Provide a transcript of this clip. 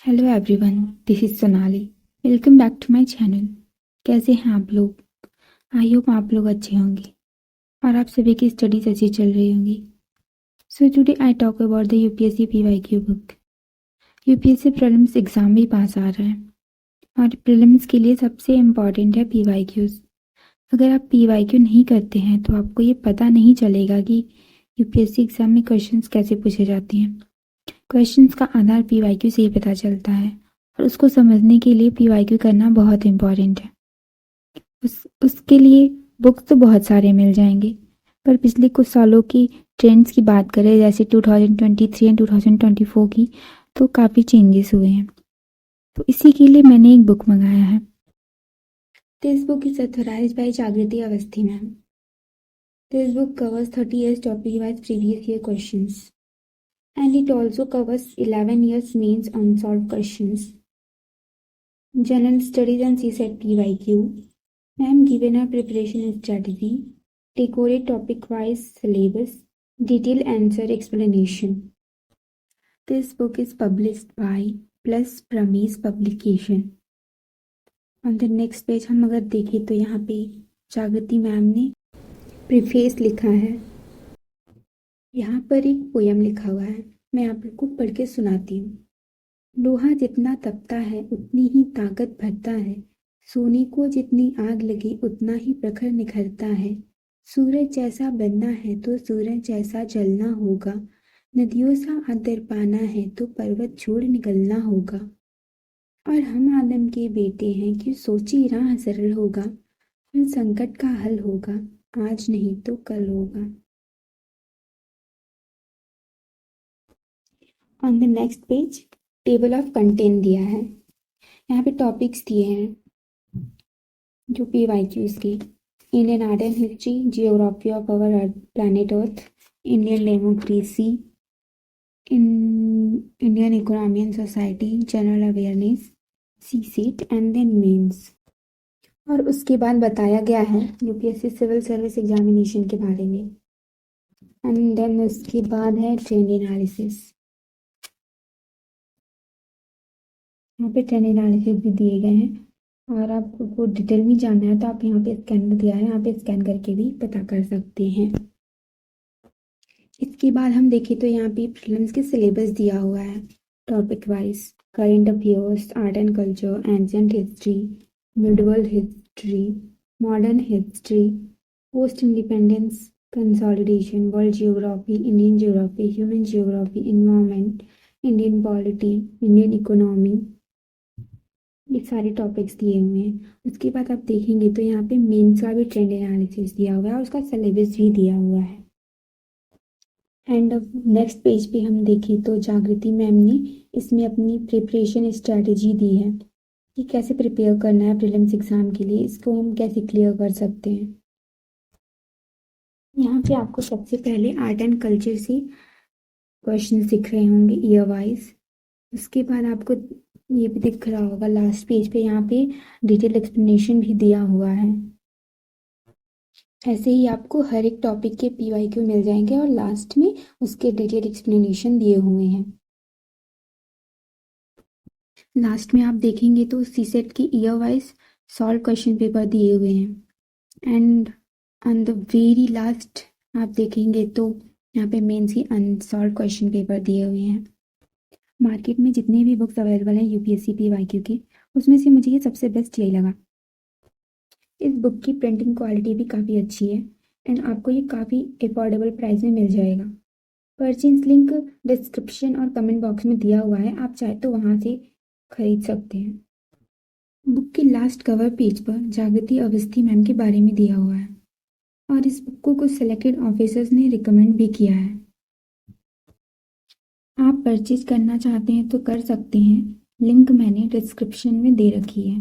Hello everyone, this is Sonali. Welcome back to my channel. कैसे हैं आप लोग? आई होप आप लोग अच्छे होंगे और आप सभी की स्टडीज अच्छी चल रही होंगी। So today I talk about the UPSC PYQ book. UPSC prelims exam भी पास आ रहा है और प्रीलिम्स के लिए सबसे इम्पॉर्टेंट है पीवाईक्यूज। अगर आप पीवाईक्यू नहीं करते हैं तो आपको ये पता नहीं चलेगा कि यूपीएससी एग्जाम में क्वेश्चंस कैसे पूछे जाते हैं। क्वेश्चंस का आधार पीवाईक्यू से ही पता चलता है और उसको समझने के लिए पीवाईक्यू करना बहुत इम्पॉर्टेंट है। उसके लिए बुक्स तो बहुत सारे मिल जाएंगे, पर पिछले कुछ सालों की ट्रेंड्स की बात करें जैसे 2023 एंड 2024 की, तो काफ़ी चेंजेस हुए हैं। तो इसी के लिए मैंने एक बुक मंगाया है। This book is authorised by Jagriti Awasthi ma'am. This book covers 30 years topic wise previous year questions and it also covers 11 years mains unsolved questions, general studies and CSET PYQ. Ma'am, given our preparation strategy, decorate topic-wise syllabus, detailed answer explanation. This book is published by Plus Pramesh Publication. On the next page हम अगर देखें तो यहाँ पे जागृति ma'am ने preface लिखा है। यहाँ पर एक पोयम लिखा हुआ है, मैं आप लोग को पढ़ के सुनाती हूँ। लोहा जितना तपता है उतनी ही ताकत भरता है, सोने को जितनी आग लगी उतना ही प्रखर निखरता है। सूरज जैसा बनना है तो सूरज जैसा जलना होगा, नदियों सा आदर पाना है तो पर्वत छोड़ निकलना होगा। और हम आदम के बेटे हैं कि सोची राह सरल होगा, हर संकट का हल होगा, आज नहीं तो कल होगा। On the next page table of content दिया है। यहाँ पे टॉपिक्स दिए हैं जो PYQs के। Indian art and history, geography of our planet earth, Indian democracy, Indian economy and society, general awareness, CSAT and then mains. और उसके बाद बताया गया है यूपीएससी सिविल सर्विस एग्जामिनेशन के बारे में। एंड देन उसके बाद है ट्रेंड एनालिसिस। यहाँ पे ट्रेंड एनालिसिस भी दिए गए हैं और आपको डिटेल में जानना है तो आप यहाँ पे स्कैनर दिया है, यहाँ पे स्कैन करके भी पता कर सकते हैं। इसके बाद हम देखें तो यहाँ पे प्रीलिम्स के सिलेबस दिया हुआ है topic wise. Current affairs, art and culture, ancient history, medieval history, modern history, post independence, consolidation, world geography, Indian geography, human geography, environment, Indian polity, Indian economy, ये सारे टॉपिक्स दिए हुए हैं। उसके बाद आप देखेंगे तो यहाँ पे मेंस का भी ट्रेंड एनालिसिस दिया हुआ है और उसका सिलेबस भी दिया हुआ है। एंड नेक्स्ट पेज पे हम देखें तो जागृति मैम ने इसमें अपनी प्रिपरेशन स्ट्रैटेजी दी है कि कैसे प्रिपेयर करना है प्रीलिम्स एग्जाम के लिए, इसको हम कैसे क्लियर कर सकते हैं। यहाँ पे आपको सबसे पहले आर्ट एंड कल्चर से क्वेश्चन दिख रहे होंगे ईयर वाइज। उसके बाद आपको ये भी दिख रहा होगा लास्ट पेज पे, यहाँ पे डिटेल एक्सप्लेनेशन भी दिया हुआ है। ऐसे ही आपको हर एक टॉपिक के PYQ मिल जाएंगे और लास्ट में उसके डिटेल एक्सप्लेनेशन दिए हुए हैं। लास्ट में आप देखेंगे तो सीसेट की year wise solve question paper दिए हुए हैं। And on the very last आप देखेंगे तो यहाँ पे मेंस की अनसॉल्व क्वेश्चन पेपर दिए हुए हैं। मार्केट में जितने भी बुक्स अवेलेबल हैं यूपीएससी PYQ की, उसमें से मुझे ये सबसे बेस्ट यही लगा। इस बुक की प्रिंटिंग क्वालिटी भी काफ़ी अच्छी है एंड आपको ये काफ़ी अफोर्डेबल प्राइस में मिल जाएगा। परचेज लिंक डिस्क्रिप्शन और कमेंट बॉक्स में दिया हुआ है, आप चाहे तो वहाँ से खरीद सकते हैं। बुक के लास्ट कवर पेज पर जागृति अवस्थी मैम के बारे में दिया हुआ है और इस बुक को कुछ सिलेक्टेड ऑफिसर्स ने रिकमेंड भी किया है। आप परचेज करना चाहते हैं तो कर सकते हैं, लिंक मैंने डिस्क्रिप्शन में दे रखी है।